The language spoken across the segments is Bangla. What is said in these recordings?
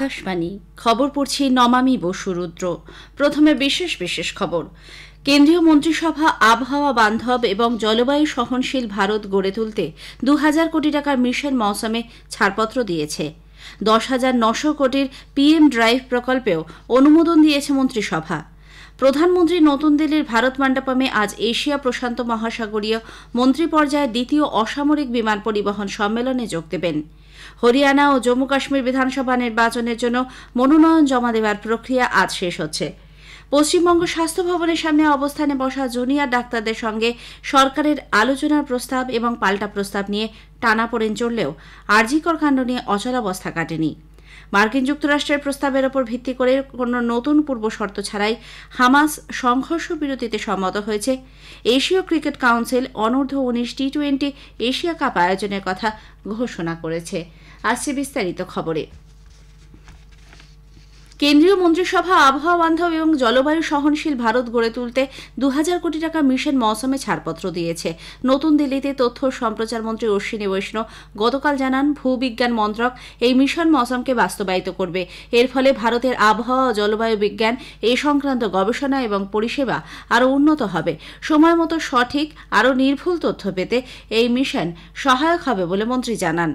আকাশবাণী খবর পড়ছি নমামি বসুরুদ্র। প্রথমে বিশেষ বিশেষ খবর। কেন্দ্রীয় মন্ত্রিসভা আবহাওয়া বান্ধব এবং জলবায়ু সহনশীল ভারত গড়ে তুলতে ২০০০ কোটি টাকার মিশন মৌসুমে ছাড়পত্র দিয়েছে। ১০,৯০০ কোটির পিএম ড্রাইভ প্রকল্পেও অনুমোদন দিয়েছে মন্ত্রিসভা। প্রধানমন্ত্রী নতুন দিল্লির ভারত মণ্ডপমে আজ এশিয়া প্রশান্ত মহাসাগরীয় মন্ত্রী পর্যায়ের দ্বিতীয় অসামরিক বিমান পরিবহন সম্মেলনে যোগ দেবেন। হরিয়ানা ও জম্মু কাশ্মীর বিধানসভা নির্বাচনের জন্য মনোনয়ন জমা দেওয়ার প্রক্রিয়া আজ শেষ হচ্ছে। পশ্চিমবঙ্গ স্বাস্থ্য ভবনের সামনে অবস্থানে বসা জুনিয়র ডাক্তারদের সঙ্গে সরকারের আলোচনার প্রস্তাব এবং পাল্টা প্রস্তাব নিয়ে টানাপোড়েন চললেও আরজিকর কাণ্ড নিয়ে অচলাবস্থা কাটেনি। মার্কিন যুক্তরাষ্ট্রের প্রস্তাবের ওপর ভিত্তি করে কোনো নতুন পূর্ব শর্ত ছাড়াই হামাস সংঘর্ষ বিরতিতে সম্মত হয়েছে। এশীয় ক্রিকেট কাউন্সিল অনূর্ধ্ব-19 টি-20 এশিয়া কাপ আয়োজনের কথা ঘোষণা করেছে। আসছে বিস্তারিত খবরে। কেন্দ্রীয় মন্ত্রিসভা আবহাওয়া বান্ধব এবং জলবায়ু সহনশীল ভারত গড়ে তুলতে ২০০০ কোটি টাকা মিশন মৌসুমে ছাড়পত্র দিয়েছে। নতুন দিল্লিতে তথ্য ও সম্প্রচার মন্ত্রী অশ্বিনী বৈষ্ণব গতকাল জানান, ভূবিজ্ঞান মন্ত্রক এই মিশন মৌসুমকে বাস্তবায়িত করবে। এর ফলে ভারতের আবহাওয়া ও জলবায়ু বিজ্ঞান এই সংক্রান্ত গবেষণা এবং পরিষেবা আরও উন্নত হবে। সময় মতো সঠিক আরও নির্ভুল তথ্য পেতে এই মিশন সহায়ক হবে বলে মন্ত্রী জানান।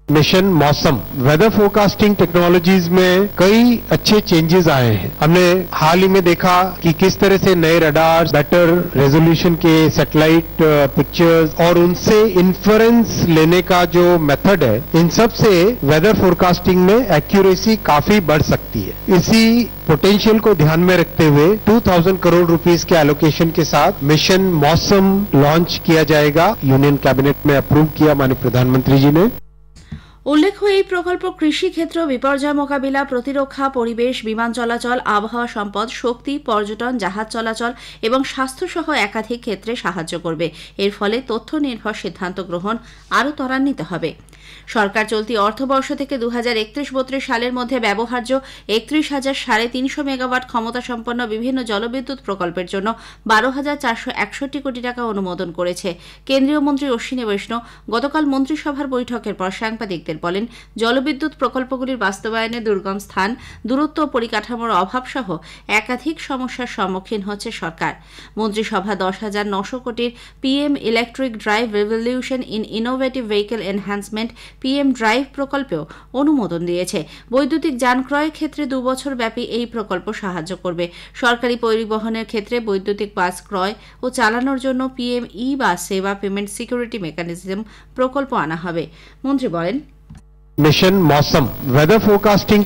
मिशन मौसम वेदर फोरकास्टिंग टेक्नोलॉजीज में कई अच्छे चेंजेस आए हैं। हमने हाल ही में देखा कि किस तरह से नए रडार, बेटर रेजोल्यूशन के सैटेलाइट पिक्चर्स और उनसे इन्फ्रेंस लेने का जो मेथड है, इन सब से वेदर फोरकास्टिंग में एक्यूरेसी काफी बढ़ सकती है। इसी पोटेंशियल को ध्यान में रखते हुए 2000 करोड़ रुपीस के एलोकेशन के साथ मिशन मौसम लॉन्च किया जाएगा। यूनियन कैबिनेट में अप्रूव किया माननीय प्रधानमंत्री जी ने। উল্লেখ্য, এই প্রকল্প কৃষিক্ষেত্র, বিপর্যয় মোকাবিলা, প্রতিরক্ষা, পরিবেশ, বিমান চলাচল, আবহাওয়া সম্পদ, শক্তি, পর্যটন, জাহাজ চলাচল এবং স্বাস্থ্যসহ একাধিক ক্ষেত্রে সাহায্য করবে। এর ফলে তথ্য নির্ভর সিদ্ধান্ত গ্রহণ আরও ত্বরান্বিত হবে। সরকার চলতি অর্থবর্ষ থেকে 2031-32 সালের মধ্যে ব্যবহার্য 31,350 মেগাওয়াট ক্ষমতা সম্পন্ন বিভিন্ন জলবিদ্যুৎ প্রকল্পের জন্য 12,461 কোটি টাকা অনুমোদন করেছে। কেন্দ্রীয় মন্ত্রী অশ্বিনী বৈষ্ণব গতকাল মন্ত্রিসভার বৈঠকের পর সাংবাদিকদের বলেন, জলবিদ্যুৎ প্রকল্পগুলির বাস্তবায়নে দুর্গম স্থান, দূরত্ব, পরিকাঠামোর অভাবসহ একাধিক সমস্যার সম্মুখীন হচ্ছে সরকার। মন্ত্রিসভা 10,900 কোটির PM electric drive revolution in innovative vehicle enhancement PM drive প্রকল্পেও অনুমোদন দিয়েছে। বৈদ্যুতিক যান ক্রয়ের ক্ষেত্রে 2 বছর ব্যাপী এই প্রকল্প সাহায্য করবে। সরকারি পরিবহনের ক্ষেত্রে বৈদ্যুতিক বাস ক্রয় ও চালানোর জন্য পিএম ই বাস সেবা পেমেন্ট সিকিউরিটি মেকানিজম প্রকল্প আনা হবে। মন্ত্রী বলেন, मिशन मौसम वेदर फोरकास्टिंग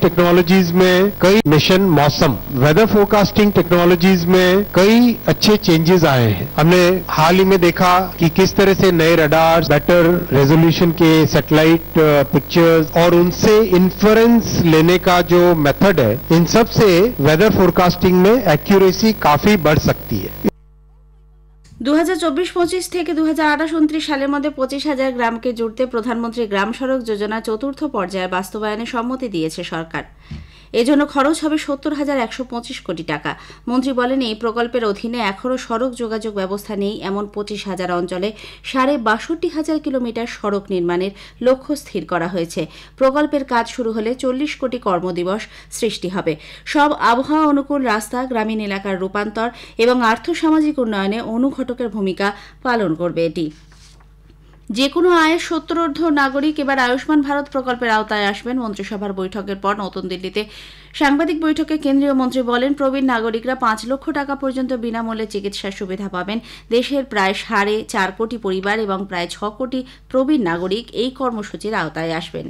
टेक्नोलॉजीज में कई अच्छे चेंजेस आए हैं। हमने हाल ही में देखा कि किस तरह से नए रडार, बेटर रेजोल्यूशन के सैटेलाइट पिक्चर्स और उनसे इन्फ्रेंस लेने का जो मेथड है, इन सब से वेदर फोरकास्टिंग में एक्यूरेसी काफी बढ़ सकती है। 2024-25 থেকে 2028-29 সালের মধ্যে 25,000 গ্রামকে জুড়তে প্রধানমন্ত্রী গ্রাম সড়ক যোজনা চতুর্থ পর্যায়ে বাস্তবায়নে সম্মতি দিয়েছে সরকার। এজন্য খরচ হবে 70,125 কোটি টাকা। মন্ত্রী বলেন, এই প্রকল্পের অধীনে এখনও সড়ক যোগাযোগ ব্যবস্থা নেই এমন 25,000 অঞ্চলে 62,500 কিলোমিটার সড়ক নির্মাণের লক্ষ্য স্থির করা হয়েছে। প্রকল্পের কাজ শুরু হলে 40 কোটি কর্মদিবস সৃষ্টি হবে। সব আবহাওয়া অনুকূল রাস্তা, গ্রামীণ এলাকার রূপান্তর এবং আর্থসামাজিক উন্নয়নে অনুঘটকের ভূমিকা পালন করবে এটি। যে কোনো আয়ের 70 নাগরিক এবার আয়ুষ্মান ভারত প্রকল্পের আওতায় আসবেন। মন্ত্রিসভার বৈঠকের পর নতুন দিল্লিতে সাংবাদিক বৈঠকে কেন্দ্রীয় মন্ত্রী বলেন, প্রবীণ নাগরিকরা 5 লক্ষ টাকা পর্যন্ত বিনামূল্যে চিকিৎসার সুবিধা পাবেন। দেশের প্রায় 4.5 কোটি পরিবার এবং প্রায় 6 কোটি প্রবীণ নাগরিক এই কর্মসূচির আওতায় আসবেন।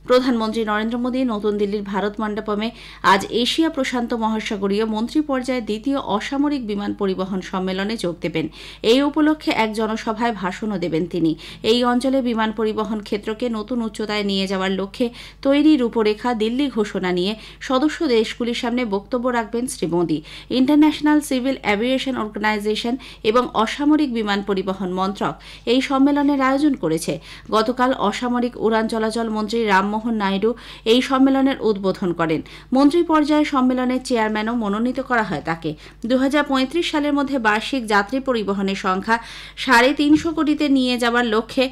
প্রধানমন্ত্রী নরেন্দ্র মোদী নতুন দিল্লির ভারত মণ্ডপমে আজ এশিয়া প্রশান্ত মহাসাগরীয় মন্ত্রী পর্যায়ের দ্বিতীয় অসামরিক বিমান পরিবহন সম্মেলনে যোগ দেবেন। এই উপলক্ষে এক জনসভায় ভাষণও দেবেন তিনি। এই অঞ্চলে বিমান পরিবহন ক্ষেত্রকে নতুন উচ্চতায় নিয়ে যাওয়ার লক্ষ্যে তৈরি রূপরেখা দিল্লি ঘোষণা নিয়ে সদস্য দেশগুলির সামনে বক্তব্য রাখবেন Shri Modi. International civil aviation organisation এবং অসামরিক বিমান পরিবহন মন্ত্রক এই সম্মেলনের আয়োজন করেছে। গতকাল অসামরিক উড়ান চলাচল মন্ত্রী রাম রামমোহন নাইডু এই সম্মেলনের উদ্বোধন করেন। মন্ত্রী পর্যায়ে সম্মেলনের চেয়ারম্যানও মনোনীত করা হয় তাকে। 2035 সালের মধ্যে বার্ষিক যাত্রী পরিবহনের সংখ্যা 350 কোটিতে নিয়ে যাওয়ার লক্ষ্যে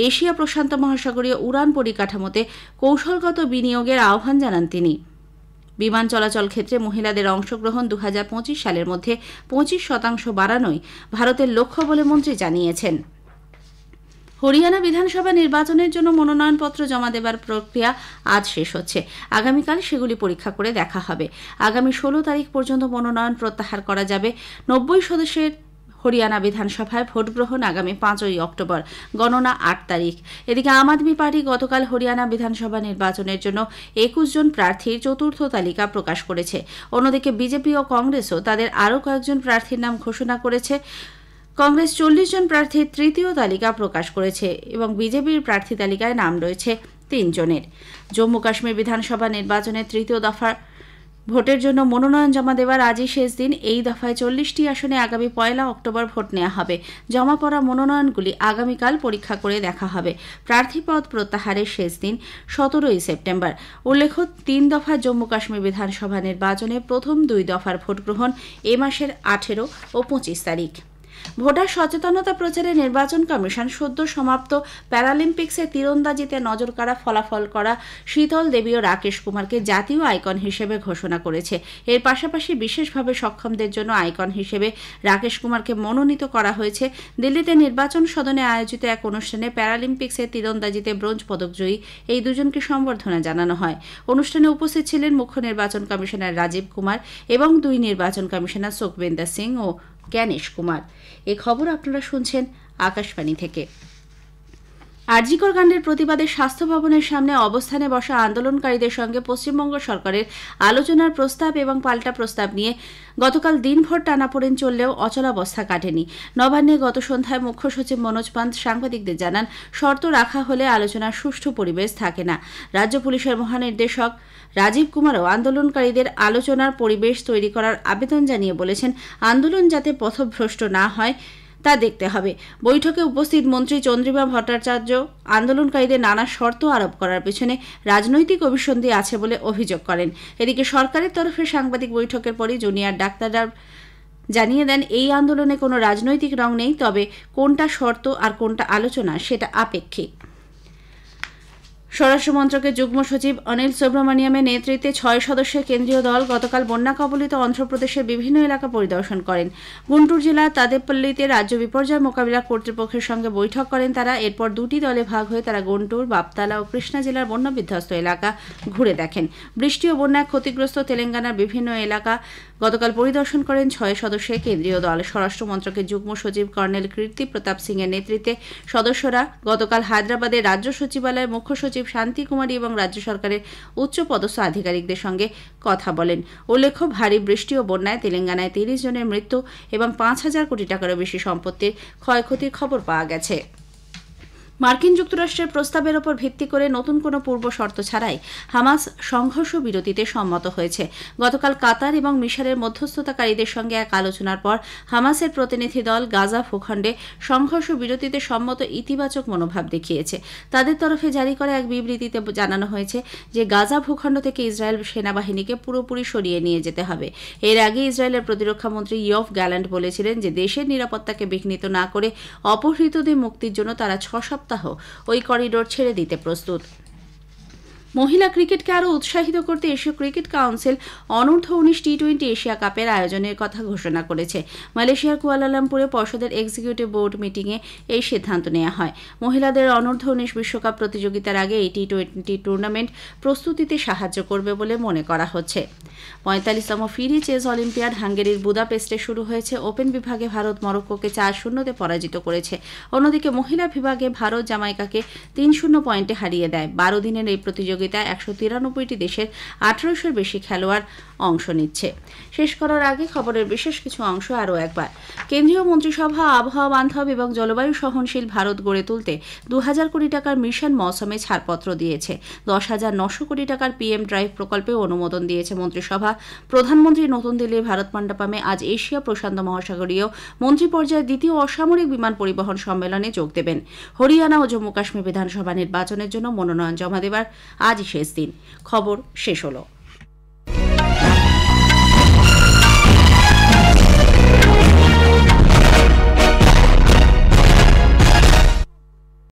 এশিয়া প্রশান্ত মহাসাগরীয় উড়ান পরিকাঠামোতে কৌশলগত বিনিয়োগের আহ্বান জানান তিনি। বিমান চলাচল ক্ষেত্রে মহিলাদের অংশগ্রহণ 2025 সালের মধ্যে 25% বাড়ানোই ভারতের লক্ষ্য বলে মন্ত্রী জানিয়েছেন। হরিয়ানা বিধানসভা নির্বাচনের জন্য মনোনয়নপত্র জমা দেবার প্রক্রিয়া আজ শেষ হচ্ছে। আগামীকাল সেগুলি পরীক্ষা করে দেখা হবে। আগামী 16 তারিখ পর্যন্ত মনোনয়ন প্রত্যাহার করা যাবে। 90 সদস্যের হরিয়ানা বিধানসভায় ভোট গ্রহণ আগামী 5 অক্টোবর, গণনা 8 তারিখ। এদিকে আম আদমি পার্টি গতকাল হরিয়ানা বিধানসভা নির্বাচনের জন্য 21 জন প্রার্থীর চতুর্থ তালিকা প্রকাশ করেছে। অন্যদিকে বিজেপি ও কংগ্রেসও তাদের আরও কয়েকজন প্রার্থীর নাম ঘোষণা করেছে। কংগ্রেস 40 জন প্রার্থীর তৃতীয় তালিকা প্রকাশ করেছে এবং বিজেপির প্রার্থী তালিকায় নাম রয়েছে 3 জনের। জম্মু কাশ্মীর বিধানসভা নির্বাচনের তৃতীয় দফা ভোটের জন্য মনোনয়ন জমা দেওয়ার আজই শেষ দিন। এই দফায় 40টি আসনে আগামী 1 অক্টোবর ভোট নেওয়া হবে। জমা পড়া মনোনয়নগুলি আগামীকাল পরীক্ষা করে দেখা হবে। প্রার্থীপদ প্রত্যাহারের শেষ দিন 17 সেপ্টেম্বর। উল্লেখ্য, 3 দফা জম্মু কাশ্মীর বিধানসভা নির্বাচনে প্রথম 2 দফার ভোট গ্রহণ এ মাসের 18 ও 25 তারিখ। ভোটার সচেতনতা প্রচারে নির্বাচন কমিশন সদ্য সমাপ্ত প্যারালিম্পিক্সে তীরন্দাজিতে নজরকাড়া ফলাফল করা শীতল দেবী ও রাকেশ কুমারকে জাতীয় আইকন হিসেবে ঘোষণা করেছে। এর পাশাপাশি বিশেষভাবে সক্ষমদের জন্য আইকন হিসেবে রাকেশ কুমারকে মনোনীত করা হয়েছে। দিল্লিতে নির্বাচন সদনে আয়োজিত এক অনুষ্ঠানে প্যারালিম্পিক্সে তীরন্দাজিতে ব্রোঞ্জ পদকজয়ী এই দুজনকে সম্বর্ধনা জানানো হয়। অনুষ্ঠানে উপস্থিত ছিলেন মুখ্য নির্বাচন কমিশনার রাজীব কুমার এবং 2 নির্বাচন কমিশনার সুখবিন্দর সিং ও জ্ঞানেশ কুমার। এই খবর আপনারা শুনছেন আকাশবাণী থেকে। আরজিকর কাণ্ডের প্রতিবাদে স্বাস্থ্য ভবনের সামনে অবস্থানে বসা আন্দোলনকারীদের সঙ্গে পশ্চিমবঙ্গ সরকারের আলোচনার প্রস্তাব এবং পাল্টা প্রস্তাব নিয়ে গতকাল দিনভর টানাপোড়েন চললেও অচলাবস্থা কাটেনি। নবান্নে গত সন্ধ্যায় মুখ্য সচিব মনোজ পান্ত সাংবাদিকদের জানান, শর্ত রাখা হলে আলোচনার সুষ্ঠু পরিবেশ থাকে না। রাজ্য পুলিশের মহানির্দেশক রাজীব কুমারও আন্দোলনকারীদের আলোচনার পরিবেশ তৈরি করার আবেদন জানিয়ে বলেছেন, আন্দোলন যাতে পথভ্রষ্ট না হয় তা দেখতে হবে। বৈঠকে উপস্থিত মন্ত্রী চন্দ্রিমা ভট্টাচার্য আন্দোলনকারীদের নানা শর্ত আরোপ করার পেছনে রাজনৈতিক অভিসন্ধি আছে বলে অভিযোগ করেন। এদিকে সরকারের তরফে সাংবাদিক বৈঠকের পরই জুনিয়র ডাক্তাররা জানিয়ে দেন, এই আন্দোলনে কোনো রাজনৈতিক রং নেই, তবে কোনটা শর্ত আর কোনটা আলোচনা সেটা আপেক্ষিক। স্বরাষ্ট্র মন্ত্রকের যুগ্ম সচিব অনিল সুব্রমণিয়ামের নেতৃত্বে 6 সদস্যের কেন্দ্রীয় দল গতকাল বন্যা কবলিত অন্ধ্রপ্রদেশের বিভিন্ন এলাকা পরিদর্শন করেন। গুন্টুর জেলার তাদেপল্লিতে রাজ্য বিপর্যয় মোকাবিলা কর্তৃপক্ষের সঙ্গে বৈঠক করেন তারা। এরপর 2টি দলে ভাগ হয়ে তারা গুন্টুর, বাপতালা ও কৃষ্ণা জেলার বন্যা বিধ্বস্ত এলাকা ঘুরে দেখেন। বৃষ্টি ও বন্যায় ক্ষতিগ্রস্ত তেলেঙ্গানার বিভিন্ন এলাকা গতকাল পরিদর্শন করেন 6 সদস্যের কেন্দ্রীয় দল। স্বরাষ্ট্র মন্ত্রকের যুগ্ম সচিব কর্নেল কীর্তি প্রতাপ সিং এর নেতৃত্বে সদস্যরা গতকাল হায়দ্রাবাদের রাজ্য সচিবালয়ে মুখ্য সচিব শান্তি কুমারী এবং রাজ্য সরকারের উচ্চপদস্থ আধিকারিকদের সঙ্গে কথা বলেন। উল্লেখ্য, ভারী বৃষ্টি ও বন্যায় তেলেঙ্গানায় 30 জনের মৃত্যু এবং 5,000 কোটি টাকারও বেশি সম্পত্তির ক্ষয়ক্ষতির খবর পাওয়া গেছে। মার্কিন যুক্তরাষ্ট্রের প্রস্তাবের ওপর ভিত্তি করে নতুন কোনো পূর্ব শর্ত ছাড়াই হামাস সংঘর্ষ বিরতিতে সম্মত হয়েছে। গতকাল কাতার এবং মিশরের মধ্যস্থতাকারীদের সঙ্গে এক আলোচনার পর হামাসের প্রতিনিধি দল গাজা ভূখণ্ডে সংঘর্ষ বিরতিতে সম্মত ইতিবাচক মনোভাব দেখিয়েছে। তাদের তরফে জারি করা এক বিবৃতিতে জানানো হয়েছে যে গাজা ভূখণ্ড থেকে ইসরায়েল সেনাবাহিনীকে পুরোপুরি সরিয়ে নিয়ে যেতে হবে। এর আগে ইসরায়েলের প্রতিরক্ষামন্ত্রী ইয়োভ গ্যালান্ট বলেছিলেন যে দেশের নিরাপত্তাকে বিঘ্নিত না করে অপহৃতদের মুক্তির জন্য তারা 6 সপ্তাহ ওই করিডোর ছেড়ে দিতে প্রস্তুত। মহিলা ক্রিকেটকে আরও উৎসাহিত করতে এশীয় ক্রিকেট কাউন্সিল অনূর্ধ্ব-19 টি-20 এশিয়া কাপের আয়োজনের কথা ঘোষণা করেছে। মালয়েশিয়ার কুয়ালালামপুরে পর্ষদের এক্সিকিউটিভ বোর্ড মিটিংয়ে এই সিদ্ধান্ত নেওয়া হয়। মহিলাদের অনূর্ধ্ব-19 বিশ্বকাপ প্রতিযোগিতার আগে এই টি-20 টুর্নামেন্ট প্রস্তুতিতে সাহায্য করবে বলে মনে করা হচ্ছে। 45তম ফিরি চেস অলিম্পিয়াড হাঙ্গেরির বুদাপেস্টে শুরু হয়েছে। ওপেন বিভাগে ভারত মরক্কোকে 4-0 পরাজিত করেছে। অন্যদিকে মহিলা বিভাগে ভারত জামাইকাকে 3-0 পয়েন্টে হারিয়ে দেয়। 12 দিনের এই প্রতিযোগিতায় 193টি দেশের 1800-এর বেশি খেলোয়াড় অংশ নিচ্ছে। শেষ করার আগে খবরের বিশেষ কিছু অংশ আরও একবার। কেন্দ্রীয় মন্ত্রিসভা আবহাওয়া বান্ধব এবং জলবায়ু সহনশীল ভারত গড়ে তুলতে ২০০০ কোটি টাকার মিশন মৌসুমে ছাড়পত্র দিয়েছে। ১০,৯০০ কোটি টাকার পিএম ড্রাইভ প্রকল্পে অনুমোদন দিয়েছে মন্ত্রিসভা। প্রধানমন্ত্রী নতুন দিল্লির ভারত মণ্ডপমে আজ এশিয়া প্রশান্ত মহাসাগরীয় মন্ত্রী পর্যায়ের দ্বিতীয় অসামরিক বিমান পরিবহন সম্মেলনে যোগ দেবেন। হরিয়ানা ও জম্মু কাশ্মীর বিধানসভা নির্বাচনের জন্য মনোনয়ন জমা দেবার আজই শেষ দিন। খবর শেষ হলো।